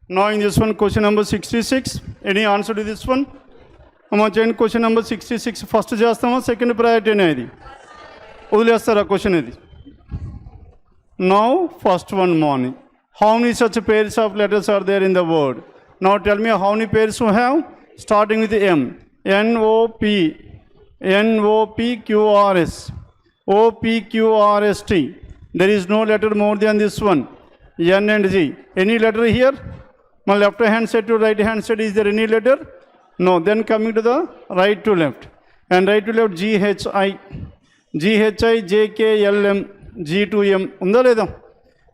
Now in this one, question number 66. Any answer to this one? Question number 66. First chestama, second priority anedi. Udilestara question edi. Now first one morning. How many such pairs of letters are there in the word? Now tell me how many pairs you have? Starting with M. N-O-P. N-O-P-Q-R-S. O-P-Q-R-S-T. There is no letter more than this one. N and G. Any letter here? My left hand side to right hand side, is there any letter? No. Then coming to the right to left. And right to left, G-H-I. G-H-I, J-K-L-M, G-to-M. Unda leda?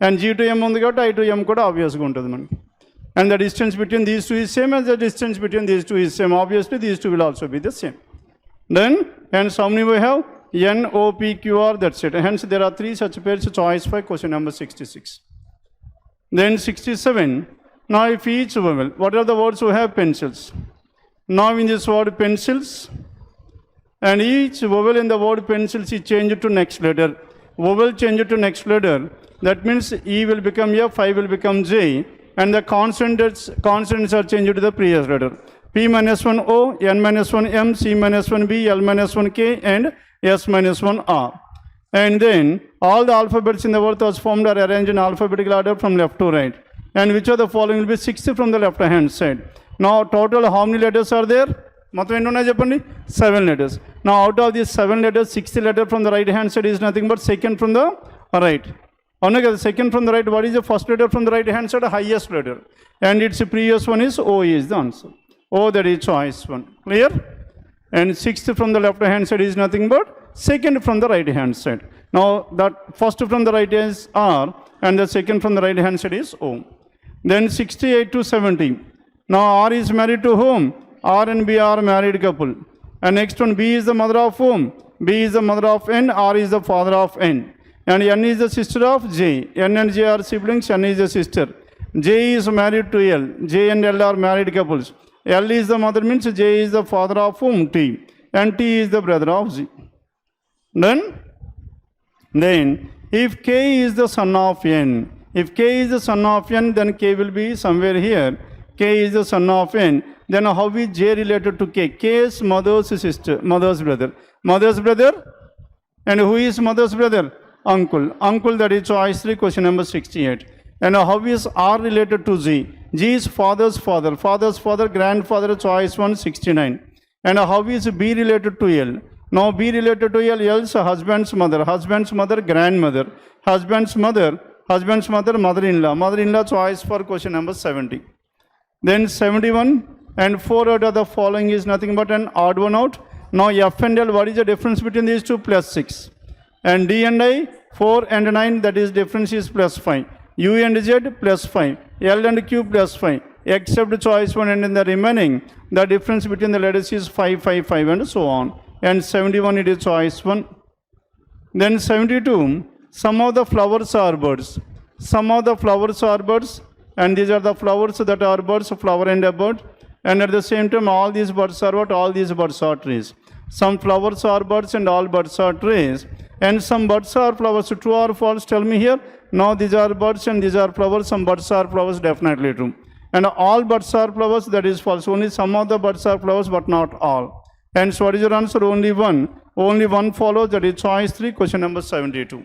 And G-to-M undi kabatti I-to-M kuda obvious ga untadi manaki. And the distance between these two is same as the distance between these two is same. Obviously, these two will also be the same. Then, hence how many we have? N, O, P, Q, R, that's it. Hence, there are three such pairs. Choice for question number 66. Then 67. Now, if each vowel, what are the words who have pencils? Now, in this word pencils, and each vowel in the word pencils is changed to next letter. Vowel changed to next letter. That means E will become F, I will become J, and the consonants are changed to the previous letter. P minus 1 O, N minus 1 M, C minus 1 B, L minus 1 K, and S minus 1 R. And then all the alphabets in the word was formed or arranged in alphabetical order from left to right. And which of the following will be 60 from the left hand side? Now total how many letters are there? 7 letters. Now out of these 7 letters, 60 letter from the right hand side is nothing but second from the right. The second from the right, what is the first letter from the right hand side? Highest letter. And its previous one is O is the answer. O, that is choice one. Clear? And sixth from the left hand side is nothing but second from the right hand side. Now that first from the right is R and the second from the right hand side is O. Then 68 to 70. Now R is married to whom? R and B are married couple. And next one, B is the mother of whom? B is the mother of N, R is the father of N. And N is the sister of J. N and J are siblings, N is the sister. J is married to L. J and L are married couples. L is the mother, means J is the father of whom? T. And T is the brother of Z. Then if K is the son of N, if K is the son of N, then K will be somewhere here. K is the son of N. Then how is J related to K? K's mother's sister, mother's brother. Mother's brother? And who is mother's brother? Uncle. Uncle, that is choice 3, question number 68. And how is R related to Z? G is father's father. Father's father, grandfather, choice 1, 69. And how is B related to L? Now B related to L, L's husband's mother. Husband's mother, grandmother. Husband's mother, mother-in-law. Mother-in-law, choice for question number 70. Then 71 and 4 out of the following is nothing but an odd one out. Now F and L, what is the difference between these two? Plus 6. And D and I, 4 and 9, that is difference is plus 5. U and Z, plus 5. L and Q, plus 5. Except choice 1, and in the remaining, the difference between the letters is 5, 5, 5, and so on. And 71, it is choice 1. Then 72, some of the flowers are birds. Some of the flowers are birds, and these are the flowers that are birds, flower and a bird. And at the same time, all these birds are what? All these birds are trees. Some flowers are birds and all birds are trees. And some birds are flowers. True or false? Tell me here. Now these are birds and these are flowers. Some birds are flowers, definitely true. And all birds are flowers, that is false. Only some of the birds are flowers, but not all. And so what is your answer? Only one. Only one follows, that is choice 3, question number 72.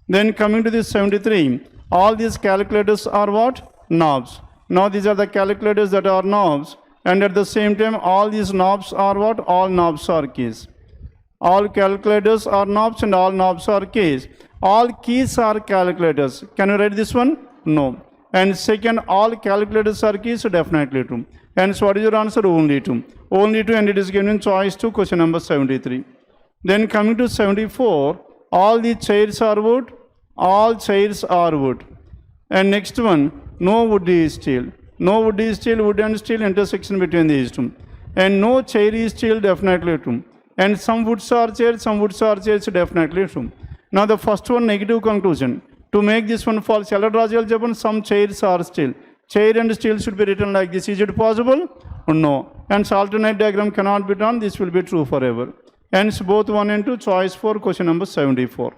Then coming to this 73, all these calculators are what? Knobs. Now these are the calculators that are knobs. And at the same time, all these knobs are what? All knobs are keys. All calculators are knobs and all knobs are keys. All keys are calculators. Can you write this one? No. And second, all calculators are keys, definitely true. And so what is your answer? Only 2. Only 2, and it is given in choice 2, question number 73. Then coming to 74, all the chairs are wood. All chairs are wood. And next one, no wood is steel. No wood is steel, wood and steel, intersection between these two. And no chair is steel, definitely true. And some woods are chairs, definitely true. Now the first one, negative conclusion. To make this one false, some chairs are steel. Chair and steel should be written like this. Is it possible? No. And so alternate diagram cannot be done. This will be true forever. Hence both 1 and 2, choice 4, question number 74.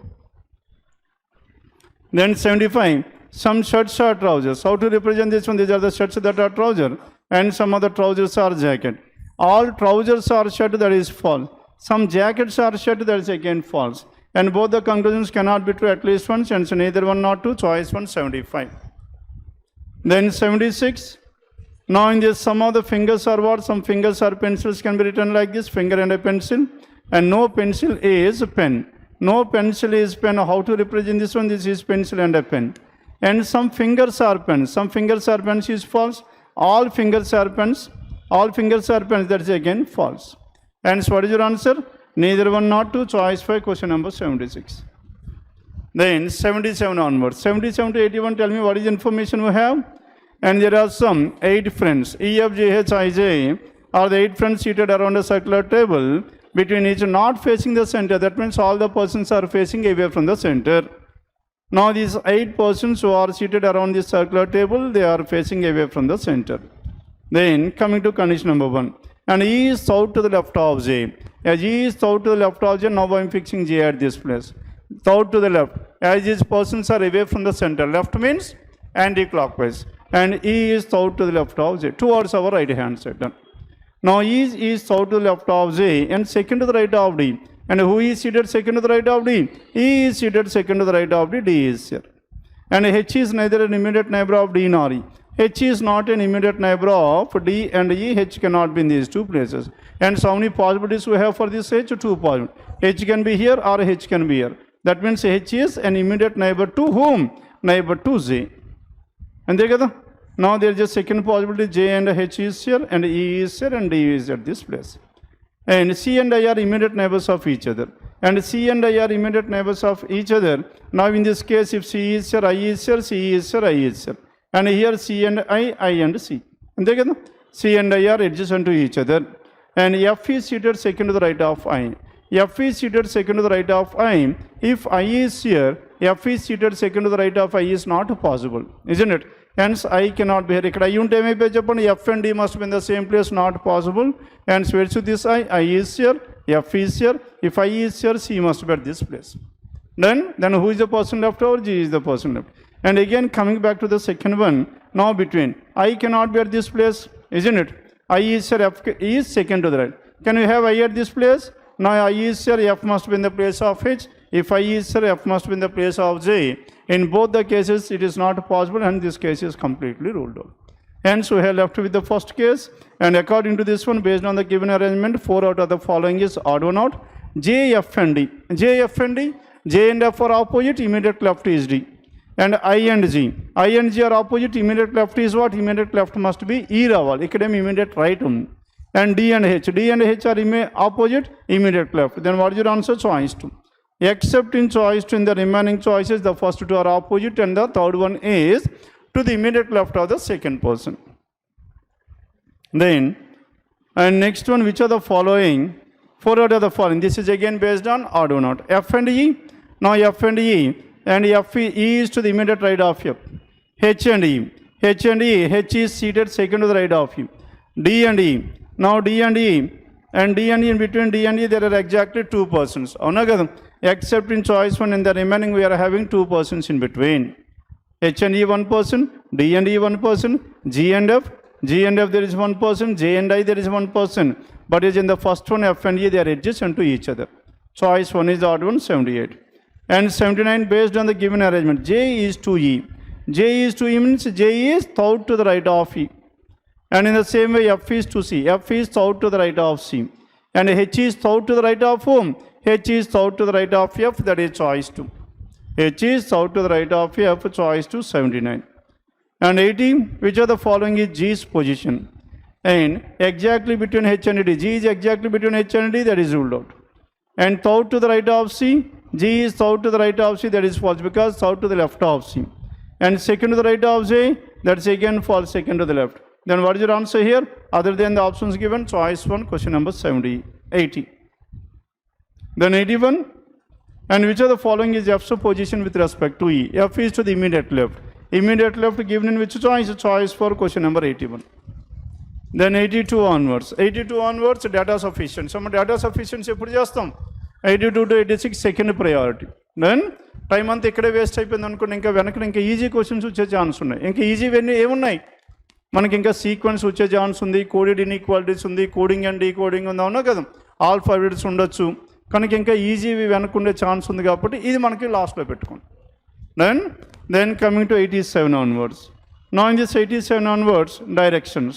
Then 75. some shirts are trousers. How to represent this one? These are the shirts that are trousers, and some other trousers are jacket. All trousers are shirt, that is false. Some jackets are shirt, that is again false. And both the conclusions cannot be true at least once, and so neither one nor two. Choice 175. Then 76. Now in this, some of the fingers are what? Some fingers are pencils, can be written like this, finger and a pencil. And no pencil is pen. No pencil is pen. How to represent this one? This is pencil and a pen. And some fingers are pens. Some fingers are pens is false. All fingers are pens. All fingers are pens. That is again false. And so what is your answer? Neither one nor two. Choice 5, question number 76. Then 77 onwards. 77 to 81, tell me what is the information we have. And there are some 8 friends. E, F, G, H, I, J are the 8 friends seated around a circular table, between each not facing the center. That means all the persons are facing away from the center. Now these 8 persons who are seated around this circular table, they are facing away from the center. Then coming to condition number 1. And E is south to the left of J. As E is south to the left of J, now I am fixing J at this place. South to the left. As these persons are away from the center. Left means anti-clockwise. And E is south to the left of J. Towards our right hand side. Done. Now E is south to the left of J and second to the right of D. And who is seated second to the right of D? E is seated second to the right of D. D is here. And H is neither an immediate neighbor of D nor E. H is not an immediate neighbor of D and E. H cannot be in these two places. And so how many possibilities we have for this H? 2 possibilities. H can be here or H can be here. That means H is an immediate neighbor to whom? Neighbor to J. And there now there is a second possibility, J and H is here and E is here and D is at this place. And C and I are immediate neighbors of each other. And C and I are immediate neighbors of each other. Now in this case, if C is here, I is here, C is here, I is here. And here C and I and C. And there C and I are adjacent to each other. And F is seated second to the right of I. F is seated second to the right of I. If I is here, F is seated second to the right of I is not possible, isn't it? Hence I cannot be here. Ikkada I unte emi pechappandi F and D must be in the same place, not possible. And so to this I is here, F is here. If I is here, C must be at this place. Then who is the person left over? G is the person left. And again coming back to the second one, now between I cannot be at this place, isn't it? I is here, F is second to the right. Can we have I at this place? Now I is here, F must be in the place of H. If I is here, F must be in the place of J. In both the cases, it is not possible and this case is completely ruled out. Hence, we have left with the first case. And according to this one, based on the given arrangement, 4 out of the following is odd one out. J, F and D. J, F and D. J and F are opposite, immediate left is D. And I and G. I and G are opposite, immediate left is what? Immediate left must be E raval. Ikkadem immediate right. And D and H. D and H are opposite, immediate left. Then what is your answer? Choice 2. Except in choice 2, in the remaining choices, the first 2 are opposite and the third one is to the immediate left of the second person. Then, and next one, which are the following? 4 out of the following. This is again based on odd one out. F and E. Now F and E. And F E is to the immediate right of F. H and E. H and E. H is seated second to the right of E. D and E. Now D and E. And D and E, in between D and E, there are exactly 2 persons. Except in choice 1, in the remaining we are having 2 persons in between. H and E 1 person, D and E 1 person, G and F there is 1 person, J and I there is 1 person. But as in the first one, F and E, they are adjacent to each other. Choice 1 is the odd one, 78. And 79 based on the given arrangement. J is to E. J is to E means J is south to the right of E. And in the same way, F is to C. F is south to the right of C. And H is south to the right of whom? H is south to the right of F, that is choice 2. H is south to the right of F, choice 2, 79. And 80, which of the following is G's position? And exactly between H and D. G is exactly between H and D, that is ruled out. And south to the right of C, G is south to the right of C, that is false because south to the left of C. And second to the right of J, that's again false, second to the left. Then what is your answer here? Other than the options given, choice 1, question number 80. Then 81, and which of the following is F's position with respect to E? F is to the immediate left. Immediate left given in which choice? Choice 4, question number 81. Then 82 onwards. 82 onwards, data sufficient. Some data sufficiency 82 to 86, second priority. Then time అంతా ఇక్కడే waste అయిపోయింది అనుకోండి, ఇంకా వెనక ఇంకా easy questions వచ్చే chance ఉన్నాయి. ఇంకా ఈజీవన్నీ ఏమున్నాయి మనకి, ఇంకా సీక్వెన్స్ వచ్చే ఛాన్స్ ఉంది, కోడెడ్ ఇన్ఈక్వాలిటీస్ ఉంది, కోడింగ్ అండ్ డీకోడింగ్ ఉంది, అవునా కదా, ఆల్ఫాబెట్స్ ఉండొచ్చు. కనుక ఇంకా ఈజీవి వెనకుండే ఛాన్స్ ఉంది కాబట్టి ఇది మనకి లాస్ట్లో పెట్టుకోండి. Then coming to 87 onwards. Now in this 87 onwards, directions.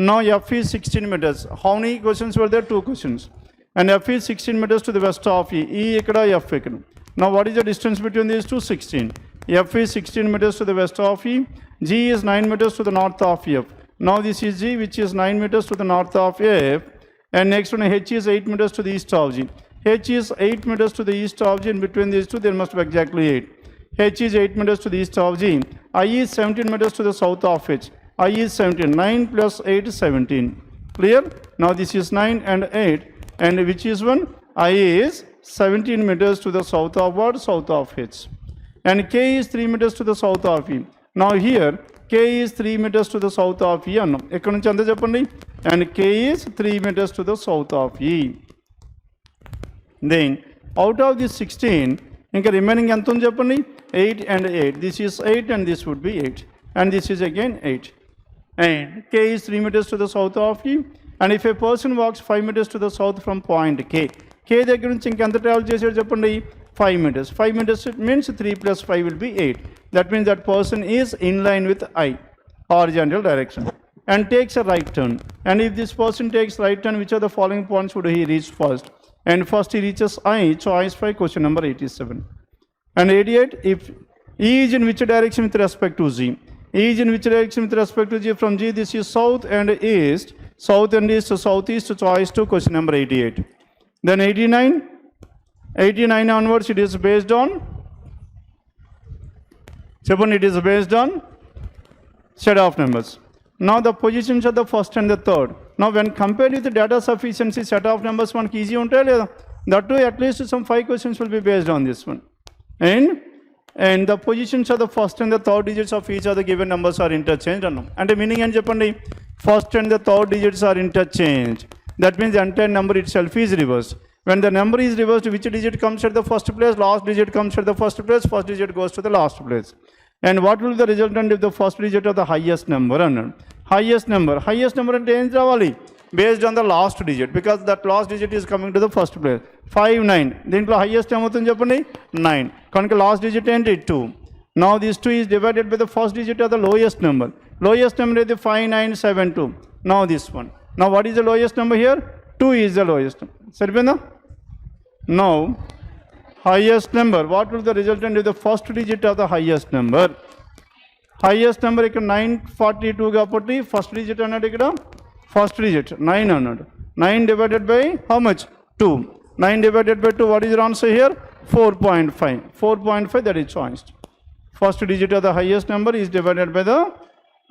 Now F is 16 meters. How many questions were there? 2 questions. And F is 16 meters to the west of E. E ikkada, F ikkada. Now what is the distance between these two? 16. F is 16 meters to the west of E. G is 9 meters to the north of F. Now this is G, which is 9 meters to the north of F. And next one, H is 8 meters to the east of G. H is 8 meters to the east of G, and between these two there must be exactly 8. H is 8 meters to the east of G. I is 17 meters to the south of H. I is 17. 9 plus 8 is 17. Clear? Now this is 9 and 8. And which is one? I is 17 meters to the south of what? South of H. And K is 3 meters to the south of E. Now here, K is 3 meters to the south of E. Ekkada nunchi anta cheppandi. And K is 3 meters to the south of E. Then out of this 16, ఇంకా remaining ఎంత ఉంది చెప్పండి, 8 and 8. This is 8 and this would be 8. And this is again 8. And K is 3 meters to the south of E. And if a person walks 5 meters to the south from point K, K దగ్గర నుంచి ఇంకెంత travel చేసాడు చెప్పండి, 5 meters. 5 meters means 3 plus 5 will be 8. That means that person is in line with I, horizontal direction, and takes a right turn. And if this person takes right turn, which of the following points would he reach first? And first he reaches I, choice 5, question number 87. And 88, if E is in which direction with respect to Z? E is in which direction with respect to G? From G, this is south and east. South and east, southeast, choice 2, question number 88. Then 89, 89 onwards, it is based on, it is based on set of numbers. Now the positions of the first and the third. Now when compared with the data sufficiency, set of numbers మనకి easy ఉంటాయి లేదా? That too, at least some 5 questions will be based on this one. And the positions of the first and the third digits of each of the given numbers are interchanged అన్నాం. అంటే meaning ఏం చెప్పండి, first and the third digits are interchanged. That means the entire number itself is reversed. When the number is reversed, which digit comes at the first place? Last digit comes at the first place. First digit goes to the last place. And what will be the resultant if the first digit of the highest number అన్నాడు. highest number అంటే ఏం రావాలి, based on the last digit, because that last digit is coming to the first place. 5, 9, దీంట్లో highest ఏమవుతుంది చెప్పండి, 9, కనుక last digit ఏంటి, 2. Now this 2 is divided by the first digit of the lowest number. Lowest number is the 5, 9, 7, 2. Now this one. Now what is the lowest number here? 2 is the lowest number. సరిపోయిందా? Now highest number, what will the resultant of the first digit of the highest number? Highest number ఇక్కడ 942 కాబట్టి first digit అన్నాడు, ఇక్కడ first digit 9 అన్నాడు. 9 divided by how much? 2. 9 divided by 2, what is your answer here? 4.5. 4.5, that is choice. First digit of the highest number is divided by the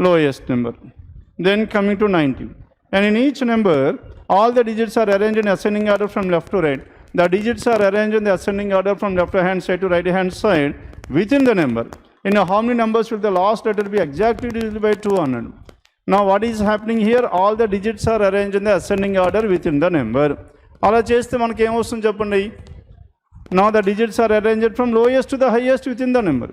lowest number. Then coming to 90. And in each number, all the digits are arranged in ascending order from left to right. The digits are arranged in the ascending order from left hand side to right hand side within the number. You know how many numbers will the last letter be exactly divided by 200? Now what is happening here? All the digits are arranged in the ascending order within the number. అలా చేస్తే మనకి ఏమొస్తుంది చెప్పండి. Now the digits are arranged from lowest to the highest within the number.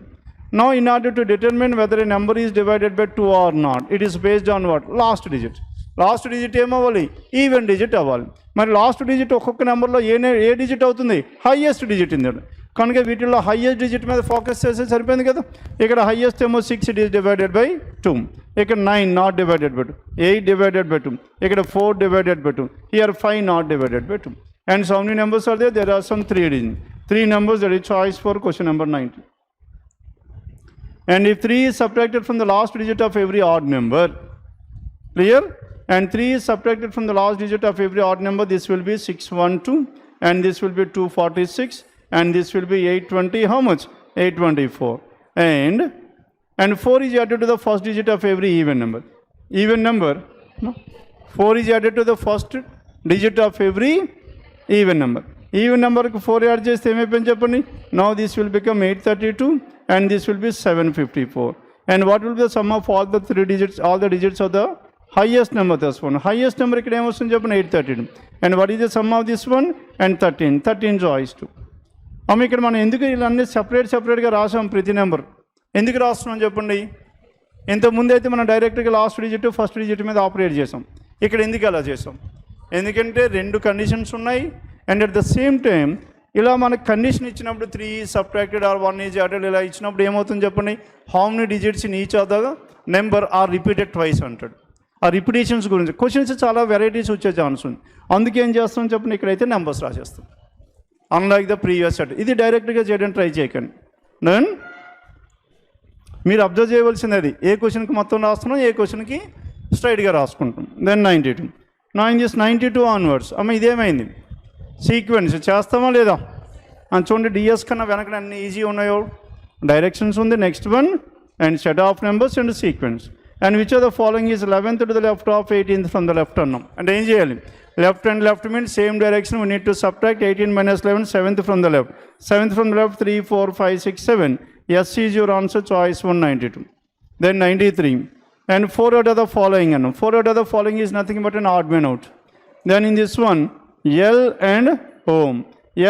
Now in order to determine whether a number is divided by 2 or not, it is based on what? Last digit. Last digit ఏమవ్వాలి, even digit అవ్వాలి. మరి last digit ఒక్కొక్క నెంబర్లో ఏ digit అవుతుంది, highest digit ఉంది. కనుక వీటిల్లో హైయెస్ట్ డిజిట్ మీద ఫోకస్ చేస్తే సరిపోయింది కదా. ఇక్కడ హైయెస్ట్ ఏమో 6, ఇట్ ఈస్ డివైడెడ్ బై 2. ఇక్కడ 9 not divided by 2. 8 divided by 2. ఇక్కడ 4 divided by 2. Here 5 not divided by 2. And so many numbers are there? There are some 3 digits. 3 numbers, that is choice for question number 90. And if 3 is subtracted from the last digit of every odd number, clear? And 3 is subtracted from the last digit of every odd number, this will be 612, and this will be 246, and this will be 820. How much? 824. And 4 is added to the first digit of every even number. Even number, no? 4 is added to the first digit of every even number. Even number ku 4 add cheste emayipoyindi cheppandi. Now this will become 832, and this will be 754. And what will be the sum of all the 3 digits, all the digits of the highest number? This one, highest number ikkada em vastund cheppandi, 832. And what is the sum of this one? And 13 choice 2. ఇక్కడ మనం ఎందుకు ఇలా అన్నీ సెపరేట్గా రాసాం ప్రతి number ఎందుకు రాస్తున్నాం చెప్పండి. ఇంతకుముందు అయితే మనం డైరెక్ట్గా లాస్ట్ డిజిట్ ఫస్ట్ డిజిట్ మీద ఆపరేట్ చేసాం. ఇక్కడ ఎందుకు అలా చేసాం? ఎందుకంటే రెండు కండిషన్స్ ఉన్నాయి. And at the same time ఇలా మనకు కండిషన్ ఇచ్చినప్పుడు 3 సబ్ట్రాక్టెడ్ ఆర్ 1 ఈజ్ యాడెడ్ ఇలా ఇచ్చినప్పుడు ఏమవుతుంది చెప్పండి, how many digits in each of the number are repeated twice అంటాడు. ఆ రిపిటేషన్స్ గురించి క్వశ్చన్స్ చాలా వెరైటీస్ వచ్చే ఛాన్స్ ఉంది. అందుకే ఏం చేస్తాం చెప్పండి, ఇక్కడైతే నెంబర్స్ రాసేస్తాం అన్లైక్ ద ప్రీవియస్ సెట్. ఇది డైరెక్ట్గా చేయడానికి ట్రై చేయకండి. దెన్ మీరు అబ్జర్వ్ చేయవలసింది అది ఏ క్వశ్చన్కి మొత్తం రాస్తున్నాం, ఏ క్వశ్చన్కి స్ట్రైట్గా రాసుకుంటాం. Then 92 92 onwards. ఇదేమైంది సీక్వెన్స్ చేస్తామా లేదా అని చూడండి. డిఎస్ కన్నా వెనక అన్ని ఈజీ ఉన్నాయో, డైరెక్షన్స్ ఉంది. Next one and set of numbers and sequence. And which of the following is 11th to the left of 18th from the left అన్నాం. అంటే ఏం చేయాలి, left and left means same direction. We need to subtract 18 minus 11, 7th from the left. 7th from the left 3, 4, 5, 6, 7. Yes is your answer, choice 192. Then 93 and 4 out of the following. 4 out of the following is nothing but an odd man out. Then in this one L and ohm.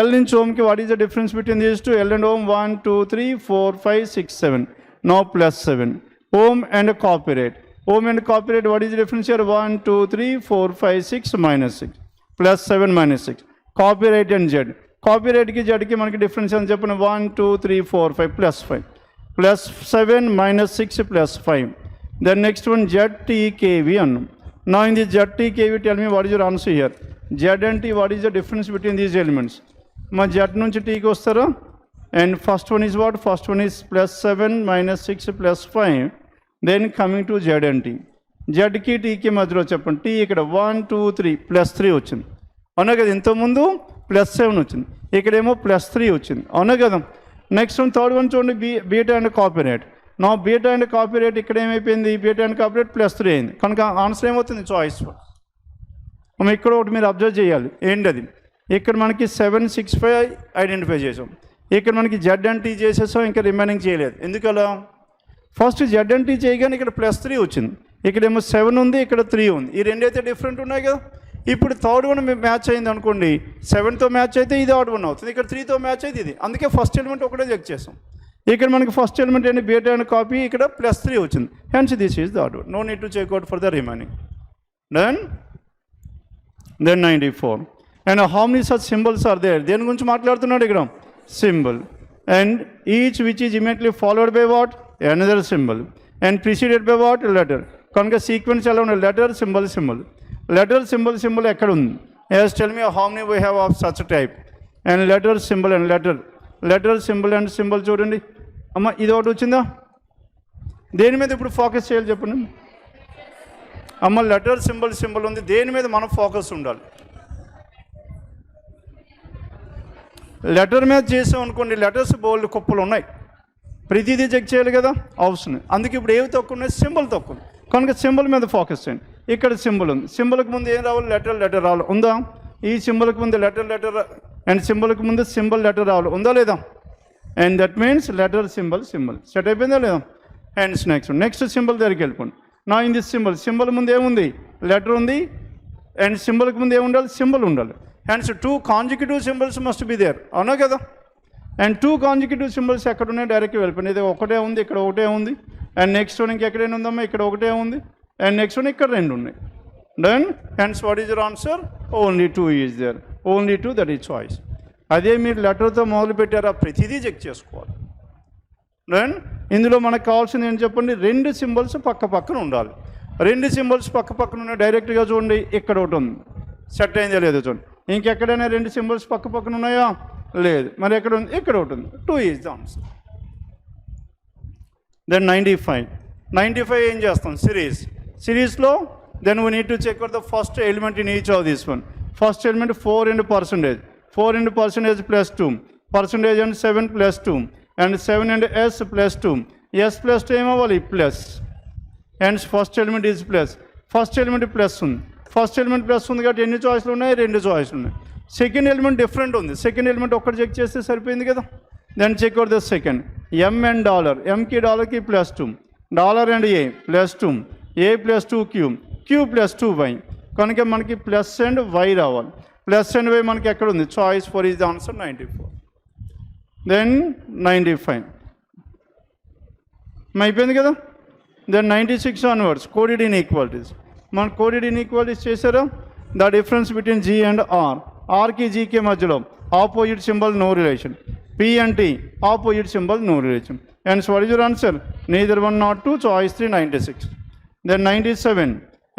L in ohm, what is the difference between these two? L and ohm 1, 2, 3, 4, 5, 6, 7. Now plus 7. Ohm and copyright. Ohm and copyright, what is the difference here? 1, 2, 3, 4, 5, 6, minus 6. Plus 7, minus 6. Copyright and Z. Copyright ki Z ki manaki difference అని చెప్పిన 1, 2, 3, 4, 5, plus 5. Plus 7, minus 6, plus 5. Then next one ZTKV అన్నాం. Now in this ZTKV, tell me what is your answer here? Z and T, what is the difference between these elements? మా Z నుంచి Tకి వస్తారా? And first one is what? First one is plus 7, minus 6, plus 5. Then coming to Z and T. Zకి Tకి మధ్యలో చెప్పండి. T ఇక్కడ 1, 2, 3, plus 3 వచ్చింది. అవునా కదా? ఇంతకుముందు plus 7 వచ్చింది, ఇక్కడేమో plus 3 వచ్చింది. అవునా కదా? నెక్స్ట్ వన్ థర్డ్ వన్ చూడండి, బీటా అండ్ కాపీరైట్. నా బీటా అండ్ కాపీరైట్ ఇక్కడ ఏమైపోయింది, బీటా అండ్ కాపీరైట్ plus 3 అయింది. కనుక ఆన్సర్ ఏమవుతుంది, చాయిస్ 1. ఇక్కడ ఒకటి మీరు అబ్జర్వ్ చేయాలి, ఏంటది, ఇక్కడ మనకి 7, 6, 5 ఐడెంటిఫై చేసాం. ఇక్కడ మనకి జెడ్ అండ్ టీ చేసేసాం, ఇంకా రిమైనింగ్ చేయలేదు. ఎందుకలా? ఫస్ట్ జెడ్ అండ్ టీ చేయగానే ఇక్కడ plus 3 వచ్చింది, ఇక్కడేమో 7 ఉంది, ఇక్కడ 3 ఉంది. ఈ రెండైతే డిఫరెంట్ ఉన్నాయి కదా. ఇప్పుడు థర్డ్ వన్ మ్యాచ్ అయింది అనుకోండి, 7తో మ్యాచ్ అయితే ఇది ఆడ్ వన్ అవుతుంది, ఇక్కడ 3తో మ్యాచ్ అయితే ఇది. అందుకే ఫస్ట్ ఎలిమెంట్ ఒకటే చెక్ చేసాం. ఇక్కడ మనకి ఫస్ట్ ఎలిమెంట్ ఏంటి, బీటా అండ్ కాపీ, ఇక్కడ plus 3 వచ్చింది. Hence this is the odd one. No need to check out for the remaining. Then 94. And how many such symbols are there? దేని గురించి మాట్లాడుతున్నాడు ఇక్కడ, symbol. And each which is immediately followed by what, another symbol, and preceded by what, letter. కనుక sequence ఎలా ఉంది, letter symbol symbol, letter symbol symbol ఎక్కడ ఉంది? Yes, tell me how many we have of such type. And letter symbol and letter symbol and symbol చూడండి. ఇది ఒకటి వచ్చిందా? దేని మీద ఇప్పుడు ఫోకస్ చేయాలి చెప్పండి. లెటర్ సింబల్ ఉంది, దేని మీద మనం ఫోకస్ ఉండాలి? లెటర్ మీద చేసాం అనుకోండి, లెటర్స్ బోల్డ్ కుప్పలు ఉన్నాయి, ప్రతిదీ చెక్ చేయాలి కదా, అవసరం. అందుకే ఇప్పుడు ఏవి తక్కువ ఉన్నాయి, సింబల్ తక్కువ. కనుక సింబల్ మీద ఫోకస్ చేయండి. ఇక్కడ సింబల్ ఉంది, సింబల్కి ముందు ఏం రావాలి, లెటర్ రావాలి, ఉందా? ఈ సింబల్కి ముందు లెటర్ అండ్ సింబల్కి ముందు సింబల్ లెటర్ రావాలి, ఉందా లేదా? And that means letter symbol set అయిపోయిందా లేదా? అండ్ నెక్స్ట్ సింబల్ దగ్గరికి వెళ్ళిపోండి. నా ఇన్ దిస్ సింబల్ ముందు ఏముంది, లెటర్ ఉంది, అండ్ సింబల్కి ముందు ఏముండాలి, సింబల్ ఉండాలి. Hence 2 consecutive symbols must be there, అవునా కదా? అండ్ 2 కాంజిక్యూటివ్ సింబల్స్ ఎక్కడ ఉన్నాయి, డైరెక్ట్గా వెళ్ళిపోయింది. ఇది ఒకటే ఉంది, ఇక్కడ ఒకటే ఉంది, అండ్ నెక్స్ట్ వన్ ఇంకెక్కడైనా ఉందమ్మా, ఇక్కడ ఒకటే ఉంది, అండ్ నెక్స్ట్ వన్ ఇక్కడ 2 ఉన్నాయి. Then hence what is your answer, only 2 is there, only 2, that is choice. అదే మీరు లెటర్తో మొదలు పెట్టారా, ప్రతిదీ చెక్ చేసుకోవాలి. దెన్ ఇందులో మనకు కావాల్సింది ఏం చెప్పండి, 2 సింబల్స్ పక్కన ఉండాలి. 2 సింబల్స్ పక్కన ఉన్నాయి, డైరెక్ట్గా చూడండి, ఇక్కడ ఒకటి ఉంది, సెట్ అయిందో లేదో చూడండి. ఇంకెక్కడైనా 2 సింబల్స్ పక్కన ఉన్నాయా, లేదు. మరి ఎక్కడ ఉంది, ఇక్కడ ఒకటి ఉంది, 2 ఈజ్ ద ఆన్సర్. దెన్ 95 ఏం చేస్తాం, సిరీస్లో then we need to check out the first element in each of this one. First element 4 into percentage, 4 into percentage plus 2, percentage and 7 plus 2, and 7 and s plus 2, s plus 2 ఏమవ్వాలి, plus. And first element is plus, first element plus ఉంది, first element plus ఉంది కాబట్టి ఎన్ని చాయిస్లు ఉన్నాయి, 2 చాయిస్లు ఉన్నాయి. Second element different ఉంది, సెకండ్ ఎలిమెంట్ ఒక్కటి చెక్ చేస్తే సరిపోయింది కదా. Then check out the second, M and dollar, ఎంకి డాలర్కి plus 2, dollar and A plus 2, A plus 2 Q plus 2y. కనుక మనకి ప్లస్ అండ్ వై రావాలి. ప్లస్ అండ్ వై మనకి ఎక్కడ ఉంది, choice 4 is the answer, 94. then 95. అయిపోయింది కదా. Then 96 onwards coded inequalities. మనం కోడెడ్ ఇన్ఈక్వాలిటీస్ చేశారా? The difference between G and R. ఆర్కి జీకి మధ్యలో opposite symbol no relation. P and T opposite symbol no relation. And what is your answer? neither 1 nor 2. Choice 3 96. Then 97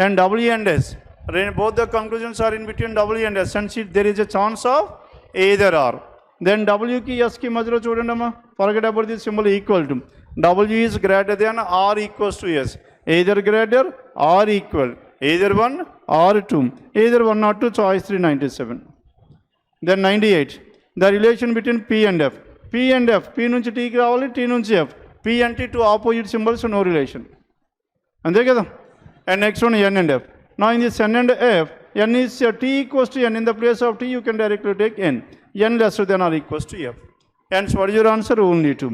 and W and S. Both the conclusions are in between W and S. And there is a chance of either or. Then W ki S ki మధ్యలో చూడండి అమ్మా. Forget about this symbol equal to. W is greater than or equals to S. Either greater or equal. Either 1 or 2. Either 1 or 2. Choice 3 97. Then 98. The relation between P and F. P and F. P నుంచి T కి రావాలి, T నుంచి F. P and T two opposite symbols, no relation. అంతే కదా. And next one N and F. Now in this N and F, N is T equals to N. In the place of T, you can directly take N. N lesser than or equals to F. And so what is your answer? Only 2.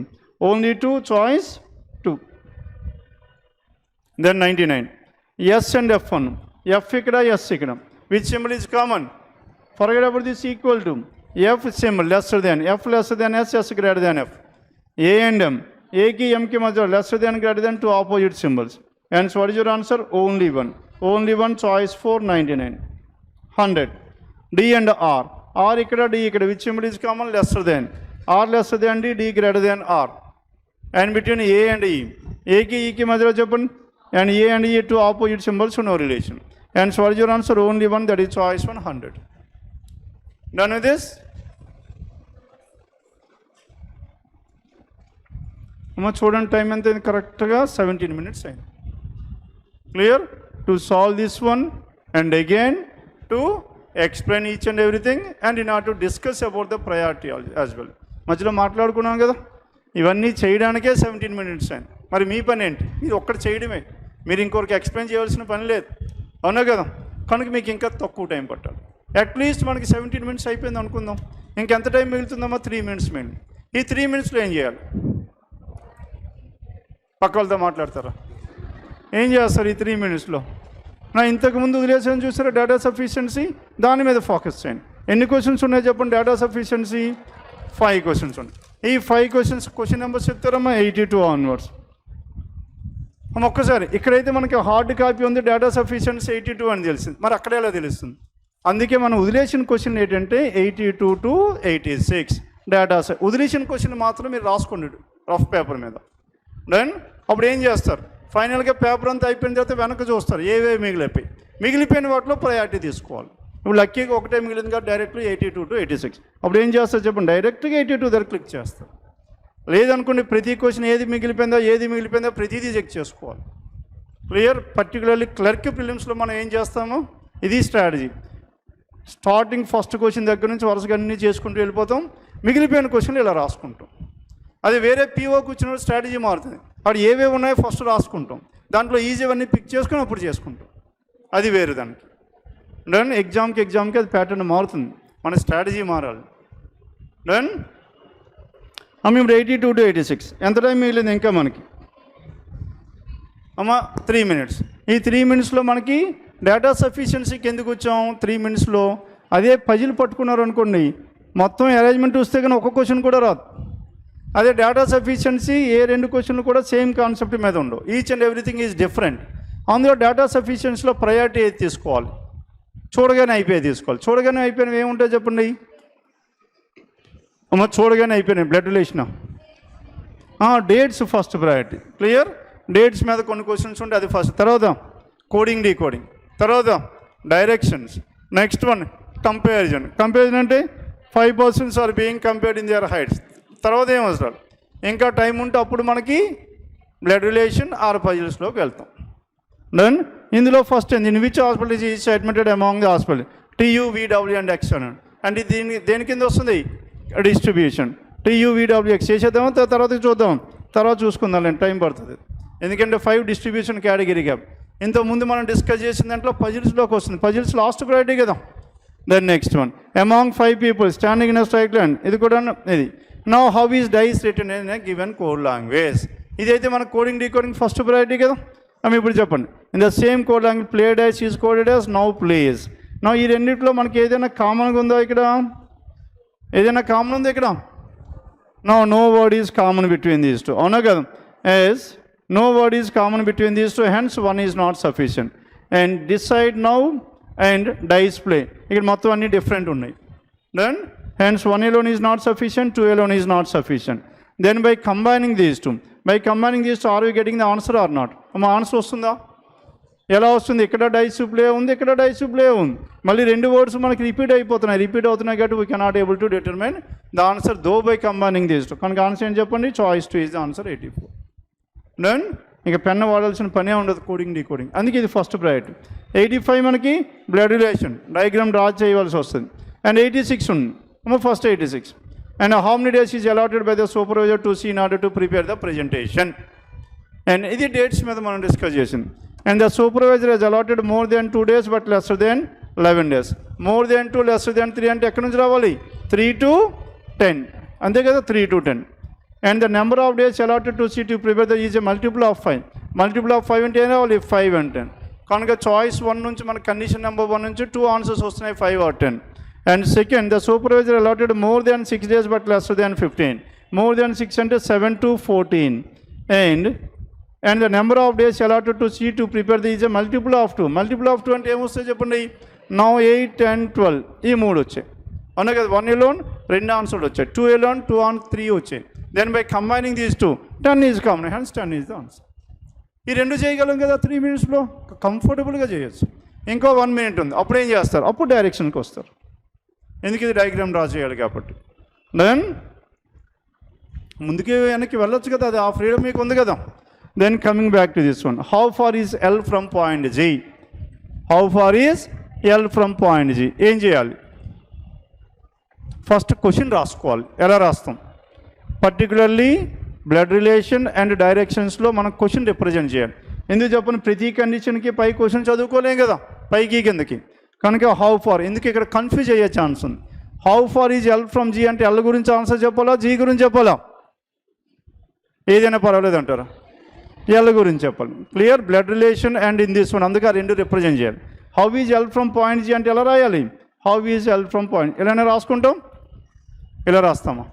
Only 2. Choice 2. Then 99. S and F1. F ikkada, S ikkada. Which symbol is common? Forget about this equal to. F symbol lesser than. F lesser than S, S greater than F. A and M. A ki M ki major lesser than greater than two opposite symbols. And so what is your answer? Only 1. Only 1. Choice 4 99. 100. D and R. R ikkada, D ikkada. Which symbol is common? Lesser than. R lesser than D, D greater than R. And between A and E. A ki E ki major cheppandi. And A and E two opposite symbols, no relation. And so what is your answer? Only 1. That is choice 100. Done with this? చూడండి time ఎంత కరెక్ట్గా 17 minutes అయింది. Clear? To solve this one and again to explain each and everything and in or to discuss about the priority as well. మధ్యలో మాట్లాడుకున్నాం కదా, ఇవన్నీ చేయడానికే 17 minutes అయింది. మరి మీ పని ఏంటి? ఇది ఒక్కటి చేయడమే. మీరు ఇంకొకరికి ఎక్స్ప్లెయిన్ చేయవలసిన పని లేదు, అవునా కదా? కనుక మీకు ఇంకా తక్కువ టైం పట్టాలి. అట్లీస్ట్ మనకి 17 minutes అయిపోయింది అనుకుందాం. ఇంకెంత టైం మిగులుతుందమ్మా? 3 minutes మిగిలింది. ఈ 3 minutesలో ఏం చేయాలి? పక్క వాళ్ళతో మాట్లాడతారా? ఏం చేస్తారు ఈ 3 minutesలో? నా ఇంతకుముందు వదిలేసాను చూసారా డేటా సఫిషియన్సీ, దాని మీద ఫోకస్ చేయండి. ఎన్ని క్వశ్చన్స్ ఉన్నాయి చెప్పండి? డేటా సఫిషియన్సీ 5 questions ఉన్నాయి. ఈ 5 questions క్వశ్చన్ నెంబర్స్ చెప్తారమ్మా 82 onwards. ఒక్కసారి ఇక్కడైతే మనకి హార్డ్ కాపీ ఉంది, డేటా సఫిషియన్సీ 82 అని తెలిసింది. మరి అక్కడ ఎలా తెలుస్తుంది? అందుకే మనం వదిలేసిన క్వశ్చన్ ఏంటంటే 82 to 86 డేటా. వదిలేసిన క్వశ్చన్ మాత్రం మీరు రాసుకోండి రఫ్ పేపర్ మీద. దెన్ అప్పుడు ఏం చేస్తారు? ఫైనల్గా పేపర్ అంతా అయిపోయిన తర్వాత వెనక్కి చూస్తారు ఏవేవి మిగిలిపోయిన వాటిలో ప్రయారిటీ తీసుకోవాలి. ఇప్పుడు లక్కీగా ఒకటే మిగిలింది కాబట్టి డైరెక్ట్గా 82 to 86. అప్పుడు ఏం చేస్తారు చెప్పండి? డైరెక్ట్గా 82 దగ్గర క్లిక్ చేస్తారు. లేదనుకోండి ప్రతి క్వశ్చన్ ఏది మిగిలిపోయిందో ప్రతిదీ చెక్ చేసుకోవాలి. క్లియర్? పర్టికులర్లీ క్లర్క్ ప్రిలిమ్స్లో మనం ఏం చేస్తాము, ఇది స్ట్రాటజీ. స్టార్టింగ్ ఫస్ట్ క్వశ్చన్ దగ్గర నుంచి వరుసగా అన్నీ చేసుకుంటూ వెళ్ళిపోతాం, మిగిలిపోయిన క్వశ్చన్లు ఇలా రాసుకుంటాం. అది వేరే పీఓకి వచ్చిన స్ట్రాటజీ మారుతుంది. అక్కడ ఏవేవి ఉన్నాయో ఫస్ట్ రాసుకుంటాం, దాంట్లో ఈజీవన్నీ పిక్ చేసుకుని అప్పుడు చేసుకుంటాం. అది వేరు దానికి. దెన్ ఎగ్జామ్కి అది ప్యాటర్న్ మారుతుంది, మన స్ట్రాటజీ మారాలి. దెన్ మేము 82 to 86 ఎంత టైం మిగిలింది ఇంకా మనకి? 3 minutes. ఈ 3 minutesలో మనకి డేటా సఫిషియన్సీకి ఎందుకు వచ్చాం? 3 minutesలో అదే పజిల్ పట్టుకున్నారు అనుకోండి, మొత్తం అరేంజ్మెంట్ వస్తే కానీ ఒక్క క్వశ్చన్ కూడా రాదు. అదే డేటా సఫిషియన్సీ ఏ 2 questions కూడా సేమ్ కాన్సెప్ట్ మీద ఉండవు. Each and everything is different. అందులో డేటా సఫిషియన్సీలో ప్రయారిటీ ఏది తీసుకోవాలి? చూడగానే అయిపోయి తీసుకోవాలి. చూడగానే అయిపోయినవి ఏముంటాయి చెప్పండి? చూడగానే అయిపోయినాయి blood relation, dates first priority. Clear? Dates మీద కొన్ని క్వశ్చన్స్ ఉంటాయి, అది ఫస్ట్. తర్వాత కోడింగ్ డీకోడింగ్, తర్వాత డైరెక్షన్స్, నెక్స్ట్ వన్ కంపారిజన్. అంటే 5 persons are being compared in their heights. తర్వాత ఏం వస్తారు? ఇంకా టైం ఉంటే అప్పుడు మనకి బ్లడ్ రిలేషన్ ఆర్ పజిల్స్లోకి వెళ్తాం. దెన్ ఇందులో first in which hospital is admitted among the hospital? TU, VW and X అని. అంటే దేని కింద వస్తుంది? డిస్ట్రిబ్యూషన్. TU, VW, X చేసేద్దామా తర్వాత చూద్దాం, తర్వాత చూసుకుందాం, టైం పడుతుంది. ఎందుకంటే 5 డిస్ట్రిబ్యూషన్ కేటగిరీ గ్యాప్. ఇంతకుముందు మనం డిస్కస్ చేసిన దాంట్లో పజిల్స్లోకి వస్తుంది. పజిల్స్ లాస్ట్ ప్రయారిటీ కదా. Then next one among 5 people standing in a straight line. ఇది కూడా ఇది. Now how is dice written in a given code language. ఇదైతే మన కోడింగ్ డీకోడింగ్ ఫస్ట్ ప్రయారిటీ కదా. ఇప్పుడు చెప్పండి. In the same code language play dice is coded as now places. Now ఈ రెండింటిలో మనకి ఏదైనా కామన్గా ఉందా? ఇక్కడ ఏదైనా కామన్ ఉందా? ఇక్కడ Now no word is common between these two. అవునా కదా? As no word is common between these two, hence one is not sufficient. And decide now and display. ఇక్కడ మొత్తం అన్ని డిఫరెంట్ ఉన్నాయి. Then hence 1 alone is not sufficient, 2 alone is not sufficient. Then by combining these two, are we getting the answer or not? అమ్మ answer వస్తుందా? ఎలా వస్తుంది? ఇక్కడ డైస్ప్లే ఉంది, ఇక్కడ డైస్ప్లే ఉంది. మళ్ళీ రెండు వర్డ్స్ మనకి రిపీట్ అవుతున్నాయి కాబట్టి we cannot able to determine the answer though by combining this two. కనుక ఆన్సర్ ఏం చెప్పండి? Choice 2 is the answer 84. Then ఇక పెన్ వాడాల్సిన పనే ఉండదు, కోడింగ్ డీకోడింగ్. అందుకే ఇది ఫస్ట్ ప్రయారిటీ. 85 మనకి బ్లడ్ రిలేషన్ డయాగ్రామ్ డ్రా చేయవలసి వస్తుంది. అండ్ 86 ఉంది, first 86. And how many days is allotted by the supervisor to see in order to prepare the presentation. And ఇది డేట్స్ మీద మనం డిస్కస్ చేసింది. And the supervisor has allotted more than 2 days but lesser than 11 days. More than 2, lesser than 3 అంటే ఎక్కడి నుంచి రావాలి? 3 to 10. అంతే కదా? 3 to 10. And the number of days allotted to see to prepare the is a multiple of 5. Multiple of 5 అంటే ఏం రావాలి? 5 and 10. కనుక చాయిస్ 1 నుంచి మన కండిషన్ నెంబర్ 1 నుంచి 2 ఆన్సర్స్ వస్తున్నాయి, 5 or 10. And second, the supervisor allotted more than 6 days but lesser than 15. More than 6 అంటే 7 to 14. And the number of days allotted to see to prepare the is a multiple of 2. Multiple of 2 అంటే ఏమొస్తాయి చెప్పండి? Now 8, 10, 12 ఈ 3 వచ్చాయి. అవునా కదా? 1 alone 2 ఆన్సర్లు వచ్చాయి, 2 alone 2 on 3 వచ్చాయి. Then by combining these two 10 is common, hence 10 is the answer. ఈ రెండు చేయగలం కదా 3 minutesలో, కంఫర్టబుల్గా చేయొచ్చు. ఇంకో 1 minute ఉంది, అప్పుడు ఏం చేస్తారు? అప్పుడు డైరెక్షన్కి వస్తారు. ఎందుకు? ఇది డయాగ్రామ్ డ్రా చేయాలి కాబట్టి. దెన్ ముందుకి వెనక్కి వెళ్ళొచ్చు కదా, అది ఆ ఫ్రీడమ్ మీకు ఉంది కదా. Then coming back to this one, how far is L from point G? How far is L from point G? ఏం చేయాలి? ఫస్ట్ క్వశ్చన్ రాసుకోవాలి. ఎలా రాస్తాం? పర్టికులర్లీ బ్లడ్ రిలేషన్ అండ్ డైరెక్షన్స్లో మనం క్వశ్చన్ రిప్రజెంట్ చేయాలి. ఎందుకు చెప్పండి? ప్రతి కండిషన్కి పై క్వశ్చన్ చదువుకోలేం కదా, పైకి కిందకి. కనుక హౌ ఫార్, ఎందుకు ఇక్కడ కన్ఫ్యూజ్ అయ్యే ఛాన్స్ ఉంది. How far is L from G అంటే ఎల్ గురించి ఆన్సర్ చెప్పాలా, జీ గురించి చెప్పాలా? ఏదైనా పర్వాలేదు అంటారా? ఎల్ గురించి చెప్పాలి. Clear? Blood relation and in this one, అందుకే ఆ రెండు రిప్రజెంట్ చేయాలి. How is L from point G అంటే ఎలా రాయాలి? How is L from point, ఇలానే రాసుకుంటాం, ఇలా రాస్తామా?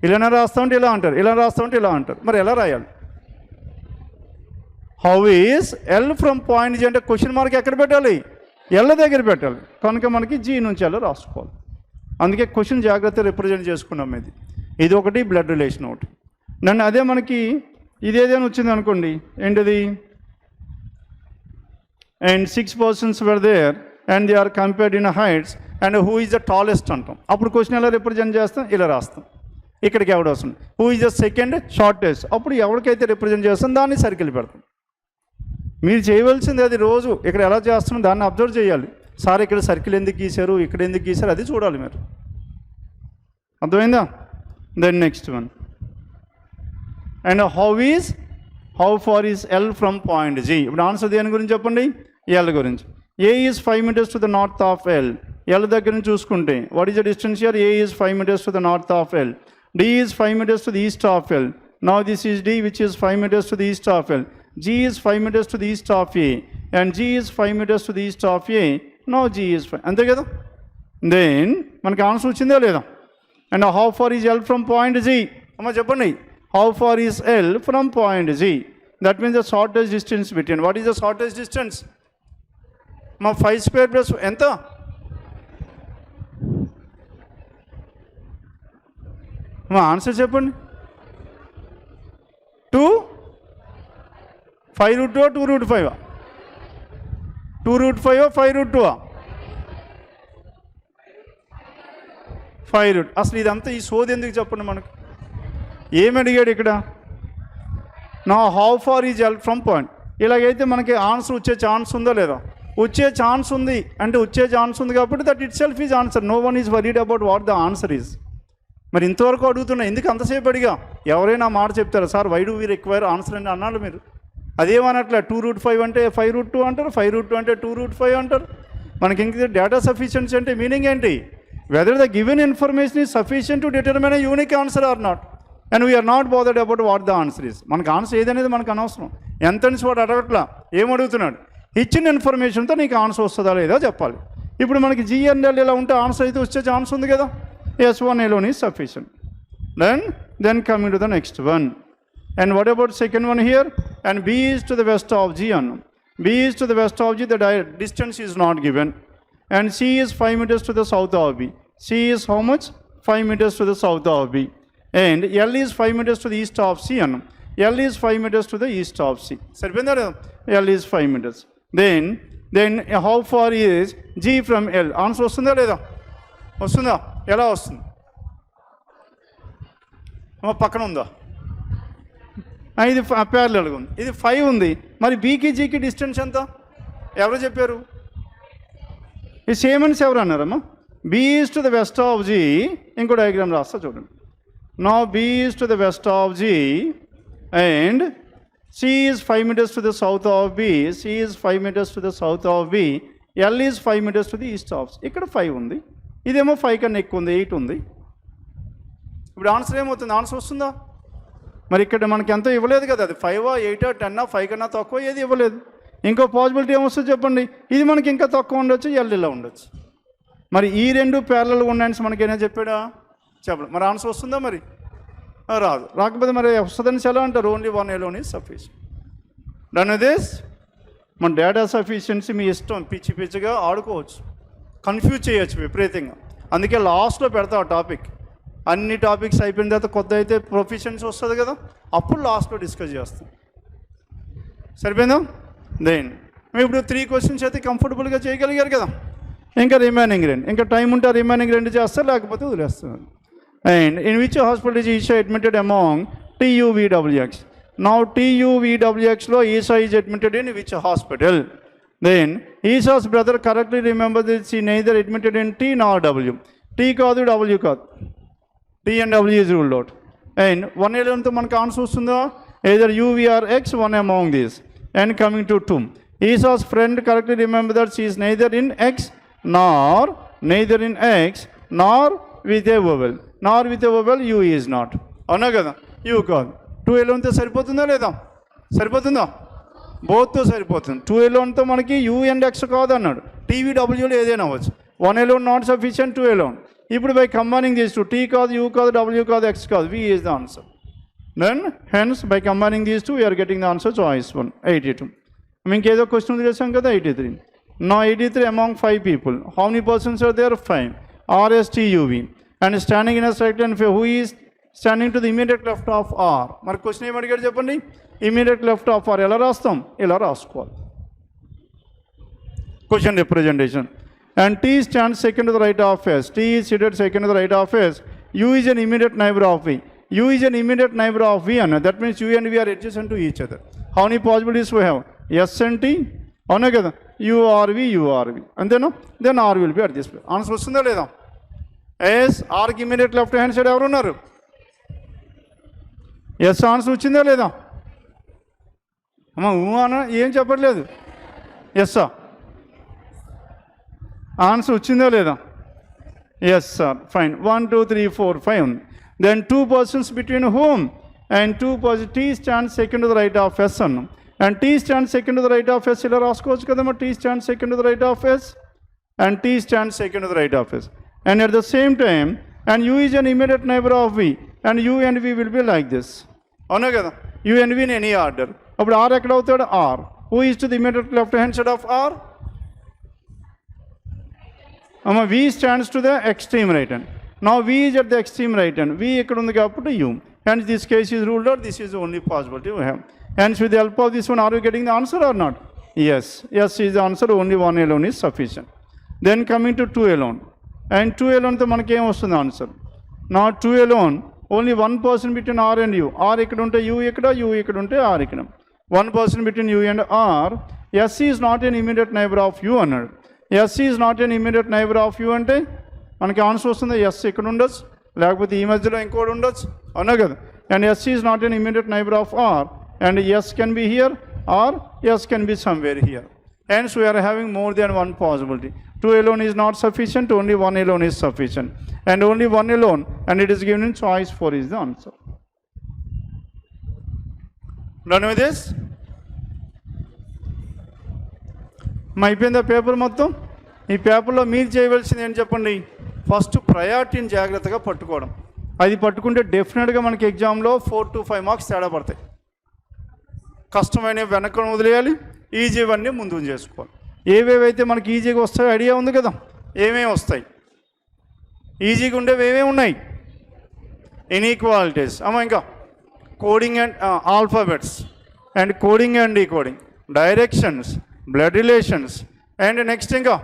ఇలానే రాస్తామంటే ఇలా అంటారు, ఇలా రాస్తామంటే ఇలా అంటారు. మరి ఎలా రాయాలి? How is L from point G అంటే క్వశ్చన్ మార్క్ ఎక్కడ పెట్టాలి? ఎల్ దగ్గర పెట్టాలి. కనుక మనకి జీ నుంచి ఎలా రాసుకోవాలి. అందుకే క్వశ్చన్ జాగ్రత్తగా రిప్రజెంట్ చేసుకున్నాం. ఇది ఒకటి, బ్లడ్ రిలేషన్ ఒకటి. నన్ను అదే మనకి ఇదేదైనా వచ్చింది అనుకోండి, ఏంటిది? And 6 persons were there and they are compared in heights and who is the tallest అంటాం. అప్పుడు క్వశ్చన్ ఎలా రిప్రజెంట్ చేస్తాం? ఇలా రాస్తాం. ఇక్కడికి ఎవడు వస్తుంది? Who is the second shortest. అప్పుడు ఎవరికైతే రిప్రజెంట్ చేస్తాం దాన్ని సర్కిల్ పెడతాం. మీరు చేయవలసింది అది రోజు ఇక్కడ ఎలా చేస్తున్నాం దాన్ని అబ్జర్వ్ చేయాలి. సార్ ఇక్కడ సర్కిల్ ఎందుకు గీశారు, ఇక్కడ ఎందుకు గీశారు, అది చూడాలి మీరు. అర్థమైందా? Then next one, and how far is L from point G. ఇప్పుడు ఆన్సర్ దేని గురించి చెప్పండి? ఎల్ గురించి. A is 5 meters to the north of L. ఎల్ దగ్గర నుంచి చూసుకుంటే what is the distance here? A is 5 meters to the north of L. D is 5 meters to the east of L. Now this is D which is 5 meters to the east of L. G is 5 meters to the east of A and G is 5 meters to the east of A. Now G is 5, అంతే కదా? Then మనకి answer వచ్చిందా లేదా? And how far is L from point G. అమ్మ చెప్పండి, how far is L from point G? That means the shortest distance between. What is the shortest distance? మా 5 square plus ఎంత? మా ఆన్సర్ చెప్పండి. 2 5√2 2√5? 2√5 5√2? 5 అసలు ఇదంతా ఈ సోది ఎందుకు చెప్పండి మనకు? ఏమి అడిగాడు ఇక్కడ? నా how far is L from point. ఇలాగైతే మనకి ఆన్సర్ వచ్చే ఛాన్స్ ఉందా లేదా? వచ్చే ఛాన్స్ ఉంది. అంటే వచ్చే ఛాన్స్ ఉంది కాబట్టి that itself is answer. No one is worried about what the answer is. మరి ఇంతవరకు అడుగుతున్నా, ఎందుకు అంతసేపు అడిగా? ఎవరైనా మాట చెప్తారా? Sir why do we require answer అని అన్నాడు మీరు. అదేమనట్లే 2√5 అంటే 5√2 అంటారు, 5√2 అంటే 2√5 అంటారు. మనకి ఇంక డేటా సఫిషియన్సీ అంటే మీనింగ్ ఏంటి? Whether the given information is sufficient to determine a unique answer or not. And we are not bothered about what the answer is. మనకు ఆన్సర్ ఏదనేది మనకు అనవసరం. ఎంత నుంచి వాడు అడగట్లా, ఏమడుగుతున్నాడు? ఇచ్చిన ఇన్ఫర్మేషన్తో నీకు ఆన్సర్ వస్తుందా లేదా చెప్పాలి. ఇప్పుడు మనకి జీ అండ్ ఎల్ ఇలా ఉంటే ఆన్సర్ అయితే వచ్చే ఛాన్స్ ఉంది కదా. S 1 alone is sufficient. Then coming to the next one. And what about second one here? And B is to the west of G. B is to the west of G, the distance is not given. And C is 5 meters to the south of B. C is how much? 5 meters to the south of B. And L is 5 meters to the east of C. L is 5 meters to the east of C. L is 5 meters. Then how far is G from L? Answer వస్తుందా లేదా? వస్తుందా? ఎలా వస్తుంది? పక్కన ఉందా? ఇది ప్యారలల్గా ఉంది, ఇది 5 ఉంది. మరి బీకి జీకి డిస్టెన్స్ ఎంత? ఎవరు చెప్పారు? ఈ సేమ్ అని ఎవరు అన్నారమ్మా? B is to the west of G. ఇంకో డయాగ్రామ్ రాస్తా చూడండి. Now B is to the west of G and C is 5 meters to the south of B. C is 5 meters to the south of B. L is 5 meters to the east of. ఇక్కడ 5 ఉంది, ఇదేమో 5 కన్నా ఎక్కువ ఉంది, 8 ఉంది. ఇప్పుడు answer ఏమవుతుంది? Answer వస్తుందా? మరి ఇక్కడ మనకి ఎంతో ఇవ్వలేదు కదా, అది 5, 8, 10, 5 కన్నా తక్కువ ఏది ఇవ్వలేదు. ఇంకో పాసిబిలిటీ ఏమొస్తుంది చెప్పండి? ఇది మనకి ఇంకా తక్కువ ఉండొచ్చు, ఎల్ఈలో ఉండొచ్చు. మరి ఈ రెండు ప్యారలల్గా ఉన్నాయని మనకి ఏమైనా చెప్పాడా? చెప్పడం. మరి ఆన్సర్ వస్తుందా? మరి రాదు. రాకపోతే మరి వస్తుందని ఎలా అంటారు? Only 1 alone is sufficient. Done with this. మన డేటా సఫిషియన్సీ మీ ఇష్టం, పిచ్చి పిచ్చిగా ఆడుకోవచ్చు, కన్ఫ్యూజ్ చేయొచ్చు విపరీతంగా. అందుకే లాస్ట్లో పెడతా ఆ టాపిక్. అన్ని టాపిక్స్ అయిపోయిన తర్వాత కొత్త అయితే ప్రొఫిషియన్సీ వస్తుంది కదా, అప్పుడు లాస్ట్లో డిస్కస్ చేస్తాం. సరిపోయిందా? దెన్ మేము ఇప్పుడు 3 questions అయితే కంఫర్టబుల్గా చేయగలిగారు కదా. ఇంకా రిమైనింగ్ 2, ఇంకా టైం ఉంటే రిమైనింగ్ 2 చేస్తారు, లేకపోతే వదిలేస్తున్నారు. And in which hospital is Esha admitted among TUVWX. Now TUVWXలో Esha is admitted in which hospital? Then Esha's brother correctly remember this, ఈ neither admitted in T nor W. T కాదు, W కాదు, T and W is ruled out. And 1 alone to మనకు answer వస్తుందా? either U, V or X, one among these. And coming to 2, Esau's friend correctly remember that she is neither in X nor with a vowel. Nor with a vowel, U is not. అవునా కదా? U కాదు. 2 alone తో సరిపోతుందా లేదా? సరిపోతుందా? బోత్తో సరిపోతుంది. 2 alone తో మనకి U and X కాదు అన్నాడు. TVWలో ఏదైనా అవ్వచ్చు. 1 alone not sufficient, 2 alone. ఇప్పుడు by combining these two, T కాదు, U కాదు, W కాదు, X కాదు, V is the answer. Then hence by combining these two we are getting the answer choice 1, 82. ఇంకేదో క్వశ్చన్ చేసాం కదా, 83. Now 83 among 5 people, how many persons are there? 5. RSTUV. And standing in a circle, and who is standing to the immediate left of R? మరి question ఏం అడిగాడు చెప్పండి? Immediate left of R ఎలా రాస్తాం? ఇలా రాసుకోవాలి. Question representation. And T stands second to the right of S. T is seated second to the right of S. U is an immediate neighbor of V. U is an immediate neighbor of V. And that means U and V are adjacent to each other. How many possibilities we have? S and T. అవునా కదా? U R V, U R V. అంతేనా? Then R will be at this place. Answer వస్తుందా లేదా? S, Rకి immediate left hand side ఎవరు ఉన్నారు? Yes answer వచ్చిందా లేదా? అమ్మ అన్న ఏం చెప్పట్లేదు. ఎస్సా ఆన్సర్ వచ్చిందా లేదా? Yes sir. ఫైన్. 1, 2, 3, 4, 5 ఉంది. Then 2 persons between whom and 2 persons. T stands second to the right of S అన్నాం. And T stands second to the right of S ఇలా రాసుకోవచ్చు కదమ్మా. T stands second to the right of S and T stands second to the right of S. And at the same time, and U is an immediate neighbor of V, and U and V will be like this. అవునా కదా? U and V in any order. అప్పుడు R ఎక్కడ అవుతాడు? R. Who is to the immediate left hand side of R? V stands to the extreme right hand. Now V is at the extreme right hand. V ఇక్కడ ఉంది కాబట్టి U. Hence this case is ruled out. This is the only possibility we have. Hence with the help of this one, are you getting the answer or not? Yes. Yes is the answer. Only 1 alone is sufficient. Then coming to 2 alone. And 2 alone తో మనకి ఏం వస్తుంది answer? Now 2 alone, only 1 person between R and U. R ఇక్కడ ఉంటే U ఇక్కడ, U ఇక్కడ ఉంటే R ఇక్కడ. 1 person between U and R. S is not an immediate neighbor of U అన్నాడు. S is not an immediate neighbor of U అంటే మనకి answer వస్తుంది S ఇక్కడ ఉండొచ్చు, లేకపోతే ఈ మధ్యలో ఇంకోటి ఉండొచ్చు. అవునా కదా? And S is not an immediate neighbor of R, and S can be here or S can be somewhere here. Hence we are having more than one possibility. 2 alone is not sufficient, only 1 alone is sufficient. And only 1 alone, and it is given in choice 4 is the answer. Done with this? అయిపోయిందా paper మొత్తం? ఈ పేపర్లో మీరు చేయవలసింది ఏం చెప్పండి? First ప్రయారిటీని జాగ్రత్తగా పట్టుకోవడం. అది పట్టుకుంటే డెఫినెట్గా మనకి ఎగ్జామ్లో 4 to 5 మార్క్స్ తేడా పడతాయి. కష్టమైనవి వెనక వదిలేయాలి, ఈజీవన్నీ ముందు చేసుకోవాలి. ఏవేవైతే మనకి ఈజీగా వస్తాయో ఐడియా ఉంది కదా, ఏమేమి వస్తాయి ఈజీగా ఉండేవి ఏమేమి ఉన్నాయి? ఇన్ఈక్వాలిటీస్, ఇంకా coding and alphabets and coding and decoding, directions, blood relations, and next ఇంకా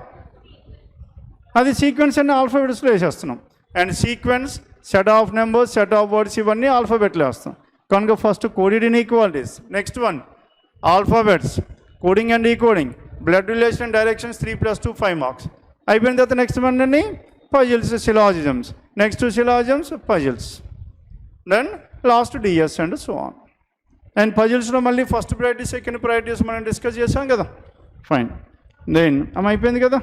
అది సీక్వెన్స్ అన్ని ఆల్ఫాబెట్స్లో వేసేస్తున్నాం. And sequence, set of numbers, set of words ఇవన్నీ ఆల్ఫాబెట్లో వేస్తాం. కనుక first coded inequalities, next one alphabets, coding and decoding, blood relation, directions 3 + 2 5 marks. అయిపోయిన తర్వాత నెక్స్ట్ వన్ అన్ని puzzles, syllogisms, next syllogisms, puzzles, then last DS and so on. And పజిల్స్లో మళ్ళీ first priority, second priorities మనం discuss చేసాం కదా. Fine, then అయిపోయింది కదా.